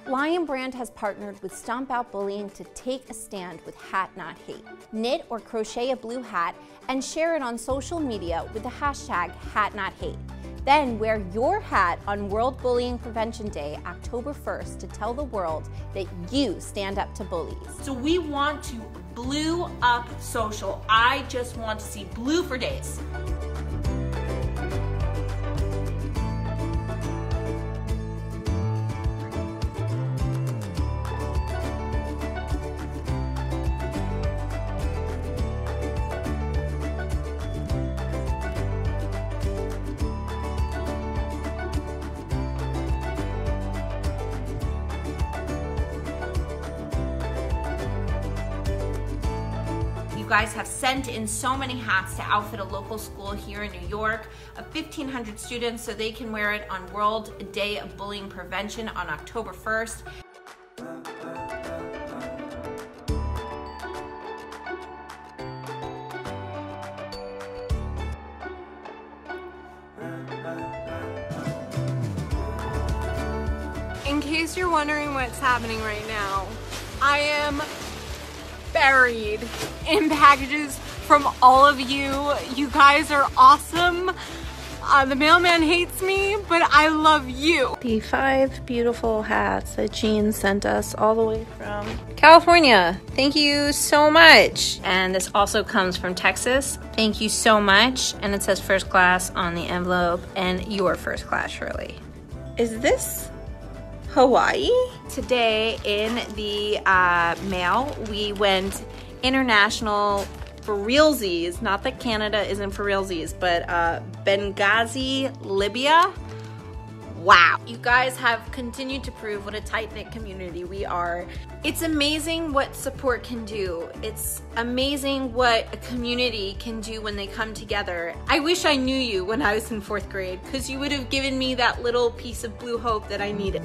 Lion Brand has partnered with Stomp Out Bullying to take a stand with Hat Not Hate. Knit or crochet a blue hat and share it on social media with the hashtag #HatNotHate. Then wear your hat on World Bullying Prevention Day, October 1st, to tell the world that you stand up to bullies. So we want to blue up social. I just want to see blue for days. You guys have sent in so many hats to outfit a local school here in New York of 1,500 students so they can wear it on World Day of Bullying Prevention on October 1st. In case you're wondering what's happening right now, I am buried in packages from all of you. You guys are awesome. The mailman hates me, but I love you. The 5 beautiful hats that Jean sent us all the way from California. Thank you so much. And this also comes from Texas. Thank you so much. And it says first class on the envelope, and your first class, Shirley. Is this Hawaii? Today in the mail, we went international for realsies. Not that Canada isn't for realsies, but Benghazi, Libya. Wow. You guys have continued to prove what a tight-knit community we are. It's amazing what support can do. It's amazing what a community can do when they come together. I wish I knew you when I was in 4th grade, because you would have given me that little piece of blue hope that I needed.